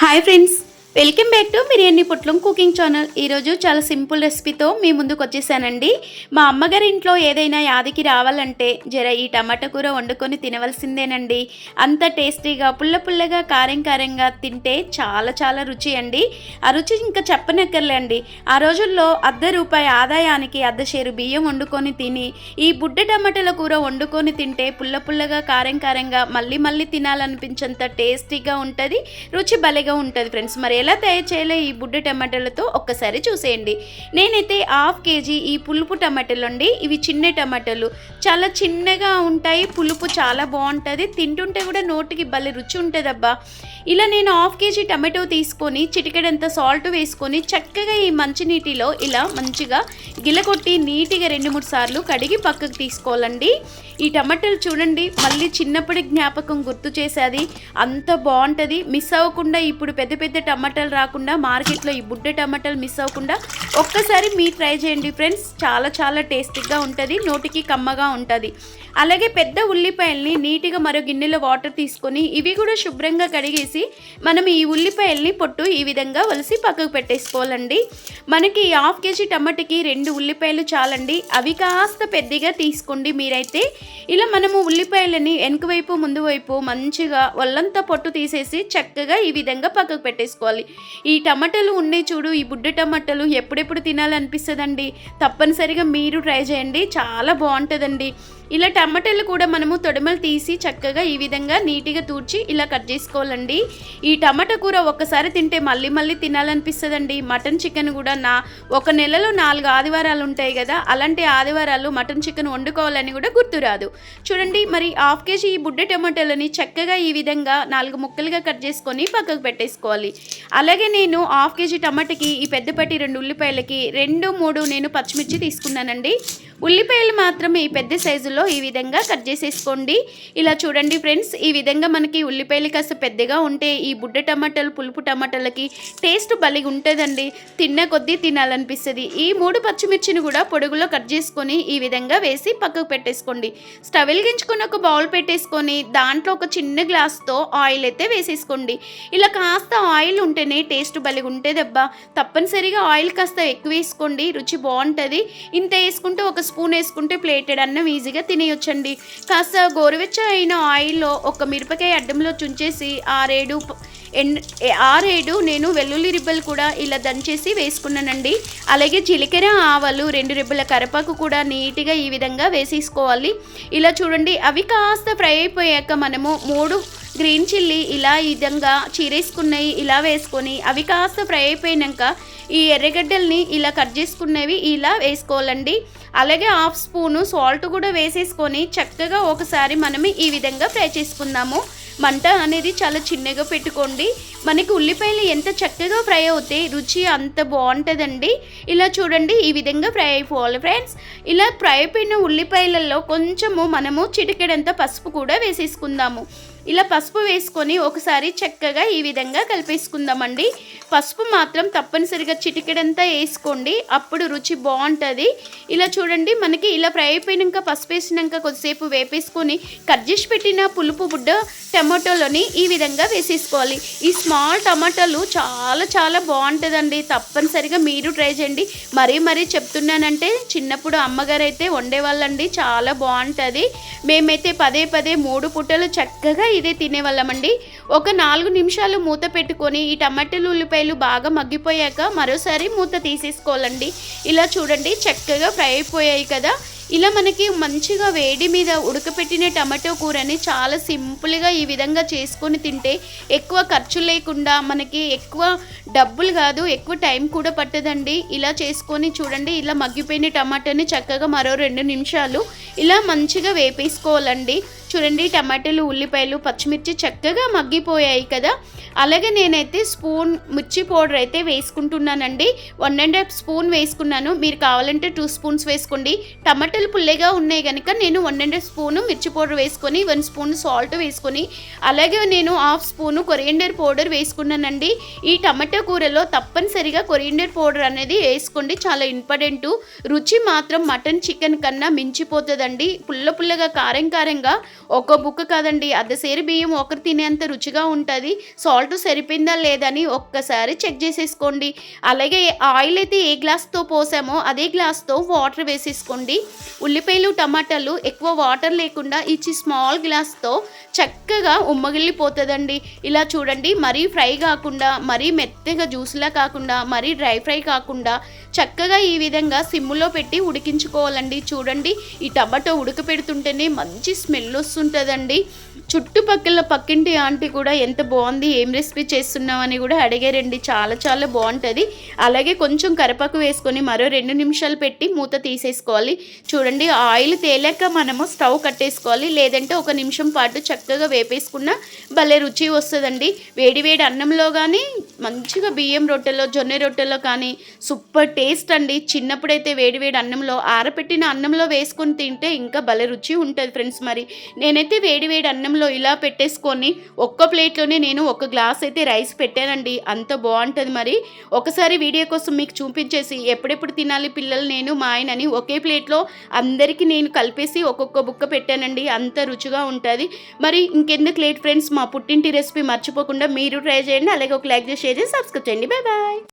Hi friends, welcome back to biryani పొట్లం cooking channel. ఈరోజు చాలా సింపుల్ రెసిపీతో మీ ముందుకు వచ్చేసానండి. మా అమ్మగారి ఇంట్లో ఏదైనా యాదికి రావాలంటే జర ఈ టమాటా కూర వండుకొని తినవలసిందేనండి. అంత టేస్టీగా పుల్ల పుల్లగా కారం కారంగా తింటే చాలా చాలా రుచి అండి. ఆ రుచి ఇంకా చెప్పనక్కర్లేండి. ఆ రోజుల్లో ₹1 ఆదాయానికి అర్ధ బియ్యం వండుకొని తిని ఈ బుడ్డ టమాటాల కూర వండుకొని తింటే పుల్ల పుల్లగా కారం కారంగా మళ్ళీ మళ్ళీ తినాలనిపించేంత టేస్టీగా ఉంటుంది, రుచి భలేగా ఉంటుంది ఫ్రెండ్స్. మరి ఎలా తయారు చేయాలో ఈ బుడ్డ టమాటాలతో ఒక్కసారి చూసేయండి. నేనైతే ½ కేజీ ఈ పులుపు టమాటాలు అండి. ఇవి చిన్న టమాటాలు, చాలా చిన్నగా ఉంటాయి, పులుపు చాలా బాగుంటుంది, తింటుంటే కూడా నోటికి భలే రుచి ఉంటుంది అబ్బా. ఇలా నేను ½ కేజీ టమాటో తీసుకొని చిటికెడంత సాల్ట్ వేసుకొని చక్కగా ఈ మంచినీటిలో ఇలా మంచిగా గిలకొట్టి నీట్గా 2-3 సార్లు కడిగి పక్కకు తీసుకోవాలండి. ఈ టమాటాలు చూడండి, మళ్ళీ చిన్నప్పటి జ్ఞాపకం గుర్తు చేసేది, అంత బాగుంటుంది. మిస్ అవ్వకుండా ఇప్పుడు పెద్ద పెద్ద టమాటాలు రాకుండా మార్కెట్లో ఈ బుడ్డ టమాటాలు మిస్ అవ్వకుండా ఒక్కసారి మీరు ట్రై చేయండి ఫ్రెండ్స్. చాలా చాలా టేస్టీగా ఉంటుంది, నోటికి కమ్మగా ఉంటుంది. అలాగే పెద్ద ఉల్లిపాయల్ని నీట్గా మరో గిన్నెలో వాటర్ తీసుకొని ఇవి కూడా శుభ్రంగా కడిగేసి మనం ఈ ఉల్లిపాయల్ని పొట్టు ఈ విధంగా వలిసి పక్కకు పెట్టేసుకోవాలండి. మనకి ½ కేజీ టమాటాకి 2 ఉల్లిపాయలు చాలండి. అవి కాస్త పెద్దగా తీసుకోండి మీరైతే. ఇలా మనము ఉల్లిపాయలని వెనుక వైపు ముందు వైపు మంచిగా ఒళ్ళంతా పొట్టు తీసేసి చక్కగా ఈ విధంగా పక్కకు పెట్టేసుకోవాలి. ఈ టమాటాలు ఉన్నాయి చూడు, ఈ బుడ్డ టమాటాలు ఎప్పుడెప్పుడు తినాలనిపిస్తుందండి. తప్పనిసరిగా మీరు ట్రై చేయండి, చాలా బాగుంటుందండి. ఇలా టమాటాలు కూడా మనము తొడిమలు తీసి చక్కగా ఈ విధంగా నీట్గా తూర్చి ఇలా కట్ చేసుకోవాలండి. ఈ టమాటా కూర ఒక్కసారి తింటే మళ్ళీ మళ్ళీ తినాలనిపిస్తుందండి. మటన్ చికెన్ కూడా ఒక నెలలో 4 ఆదివారాలు ఉంటాయి కదా, అలాంటి ఆదివారాలు మటన్ చికెన్ వండుకోవాలని కూడా గుర్తురాదు. చూడండి, మరి ½ కేజీ ఈ బుడ్డ టమాటాలని చక్కగా ఈ విధంగా 4 ముక్కలుగా కట్ చేసుకొని పక్కకు పెట్టేసుకోవాలి. అలాగే నేను ½ కేజీ టమాటాకి ఈ పెద్దపట్టి 2 ఉల్లిపాయలకి 2-3 నేను పచ్చిమిర్చి తీసుకున్నానండి. ఉల్లిపాయలు మాత్రం ఈ పెద్ద సైజులో ఈ విధంగా కట్ చేసేసుకోండి. ఇలా చూడండి ఫ్రెండ్స్, ఈ విధంగా మనకి ఉల్లిపాయలు కాస్త పెద్దగా ఉంటే ఈ బుడ్డ టమాటాలు పులుపు టమాటాలకి టేస్ట్ భలేగా ఉంటుందండి, తిన్న కొద్దీ తినాలనిపిస్తుంది. ఈ 3 పచ్చిమిర్చిని కూడా పొడుగులో కట్ చేసుకొని ఈ విధంగా వేసి పక్కకు పెట్టేసుకోండి. స్టవ్ వెలిగించుకొని ఒక బౌల్ పెట్టేసుకొని దాంట్లో ఒక చిన్న గ్లాస్తో ఆయిల్ అయితే వేసేసుకోండి. ఇలా కాస్త ఆయిల్ ఉంటేనే టేస్ట్ భలేగా ఉంటుంది అబ్బా. తప్పనిసరిగా ఆయిల్ కాస్త ఎక్కువ వేసుకోండి, రుచి బాగుంటుంది. ఇంత వేసుకుంటే ఒక స్పూన్ వేసుకుంటే ప్లేటెడ్ అన్నం ఈజీగా తినేయొచ్చండి. కాస్త గోరువెచ్చ అయిన ఆయిల్లో ఒక మిరపకాయ అడ్డంలో చుంచేసి 6-7 నేను వెల్లుల్లి రిబ్బలు కూడా ఇలా దంచేసి వేసుకున్నానండి. అలాగే జీలకర్ర, ఆవాలు, 2 రెబ్బల కరివేపాకు కూడా నీట్గా ఈ విధంగా వేసేసుకోవాలి. ఇలా చూడండి, అవి కాస్త ఫ్రై అయిపోయాక మనము 3 గ్రీన్ చిల్లీ ఇలా ఈ విధంగా చీరేసుకున్నవి ఇలా వేసుకొని అవి కాస్త ఫ్రై అయిపోయాక ఈ ఎర్రగడ్డల్ని ఇలా కట్ చేసుకున్నవి ఇలా వేసుకోవాలండి. అలాగే ½ స్పూను సాల్ట్ కూడా వేసేసుకొని చక్కగా ఒకసారి మనం ఈ విధంగా ఫ్రై చేసుకుందాము. మంట అనేది చాలా చిన్నగా పెట్టుకోండి. మనకి ఉల్లిపాయలు ఎంత చక్కగా ఫ్రై అవుతే రుచి అంత బాగుంటుందండి. ఇలా చూడండి, ఈ విధంగా ఫ్రై అయిపోవాలి ఫ్రెండ్స్. ఇలా ఫ్రై అయిపోయిన ఉల్లిపాయలలో కొంచెము మనము చిటికెడంత పసుపు కూడా వేసేసుకుందాము. ఇలా పసుపు వేసుకొని ఒకసారి చక్కగా ఈ విధంగా కలిపేసుకుందామండి. పసుపు మాత్రం తప్పనిసరిగా చిటికెడంతా వేసుకోండి, అప్పుడు రుచి బాగుంటుంది. ఇలా చూడండి, మనకి ఇలా ఫ్రై అయిపోయినాక పసుపు వేసినాక కొద్దిసేపు వేపేసుకొని కట్ చేసి పెట్టిన పులుపు బుడ్డ టమాటోలని ఈ విధంగా వేసేసుకోవాలి. ఈ స్మాల్ టమాటాలు చాలా చాలా బాగుంటుందండి, తప్పనిసరిగా మీరు ట్రై చేయండి. మరీ చెప్తున్నానంటే చిన్నప్పుడు అమ్మగారు అయితే వండేవాళ్ళండి, చాలా బాగుంటుంది. మేమైతే పదే 3 పూటలు చక్కగా ఇదే తినేవాళ్ళమండి. ఒక 4 నిమిషాలు మూత పెట్టుకొని ఈ టమాటాలు ఉల్లిపాయలు బాగా మగ్గిపోయాక మరోసారి మూత తీసేసుకోవాలండి. ఇలా చూడండి, చక్కగా ఫ్రై అయిపోయాయి కదా. ఇలా మనకి మంచిగా వేడి మీద ఉడకపెట్టిన టమాటో కూరని చాలా సింపుల్గా ఈ విధంగా చేసుకొని తింటే ఎక్కువ ఖర్చు లేకుండా మనకి ఎక్కువ డబ్బులు కాదు, ఎక్కువ టైం కూడా పట్టదండి. ఇలా చేసుకొని చూడండి, ఇలా మగ్గిపోయిన టమాటాని చక్కగా మరో 2 నిమిషాలు ఇలా మంచిగా వేపేసుకోవాలండి. చూడండి, టమాటాలు, ఉల్లిపాయలు, పచ్చిమిర్చి చక్కగా మగ్గిపోయాయి కదా. అలాగే నేనైతే స్పూన్ మిర్చి పౌడర్ అయితే వేసుకుంటున్నానండి. 1.5 స్పూన్ వేసుకున్నాను, మీరు కావాలంటే 2 స్పూన్స్ వేసుకోండి. టమాటాలు పుల్లగా ఉన్నాయి కనుక నేను 1.5 స్పూను మిర్చి పౌడర్ వేసుకొని 1 స్పూన్ సాల్ట్ వేసుకొని అలాగే నేను ½ స్పూను కొరియండర్ పౌడర్ వేసుకున్నానండి. ఈ టమాటా కూరలో తప్పనిసరిగా కొరియండర్ పౌడర్ అనేది వేసుకోండి, చాలా ఇంపార్టెంట్. రుచి మాత్రం మటన్ చికెన్ కన్నా మించిపోతుందండి. పుల్లగా కారంగా ఒక బుక్క కాదండి, అర్ధసేరు బియ్యం ఒకరు తినేంత రుచిగా ఉంటుంది. సాల్ట్ సరిపోయిందా లేదని ఒక్కసారి చెక్ చేసేసుకోండి. అలాగే ఆయిల్ అయితే ఏ గ్లాస్తో పోసామో అదే గ్లాస్తో వాటర్ వేసేసుకోండి. ఉల్లిపాయలు టమాటాలు ఎక్కువ వాటర్ లేకుండా ఇచ్చి స్మాల్ గ్లాస్తో చక్కగా ఉమ్మగిల్లిపోతుందండి. ఇలా చూడండి, మరీ ఫ్రై కాకుండా, మరీ మెత్తగా జ్యూస్లా కాకుండా, మరీ డ్రై ఫ్రై కాకుండా చక్కగా ఈ విధంగా సిమ్ములో పెట్టి ఉడికించుకోవాలండి. చూడండి, ఈ టమాటో ఉడకపెడుతుంటేనే మంచి స్మెల్ వస్తుంటుందండి. చుట్టుపక్కల పక్కింటి ఆంటీ కూడా ఎంత బాగుంది, ఏం రెసిపీ చేస్తున్నామని కూడా అడిగారండి. చాలా చాలా బాగుంటుంది. అలాగే కొంచెం కరివేపాకు వేసుకొని మరో 2 నిమిషాలు పెట్టి మూత తీసేసుకోవాలి. చూడండి, ఆయిల్ తేలాక మనము స్టవ్ కట్టేసుకోవాలి. లేదంటే 1 నిమిషం పాటు చక్కగా వేపేసుకున్న భలే రుచి వస్తుందండి. వేడి వేడి అన్నంలో కానీ, మంచిగా బియ్యం రొట్టెలో, జొన్న రొట్టెలో కానీ సూపర్ టేస్ట్ అండి. చిన్నప్పుడైతే వేడి వేడి అన్నంలో, ఆరపెట్టిన అన్నంలో వేసుకొని తింటే ఇంకా భలే రుచి ఉంటుంది ఫ్రెండ్స్. మరి నేనైతే వేడి వేడి అన్నంలో ఇలా పెట్టేసుకొని ఒక్క ప్లేట్లోనే నేను 1 గ్లాస్ అయితే రైస్ పెట్టానండి. అంత బాగుంటుంది. మరి ఒకసారి వీడియో కోసం మీకు చూపించేసి ఎప్పుడెప్పుడు తినాలి పిల్లలు, నేను మా ఆయనని ఒకే ప్లేట్లో అందరికీ నేను కలిపేసి ఒక్కొక్క బుక్క పెట్టానండి. అంత రుచిగా ఉంటుంది. మరి ఇంకెందుకు లేట్ ఫ్రెండ్స్, మా పుట్టింటి రెసిపీ మర్చిపోకుండా మీరు ట్రై చేయండి. అలాగే ఒక లైక్ చేసి షేర్ చేసి సబ్స్క్రైబ్ చేయండి. Bye bye.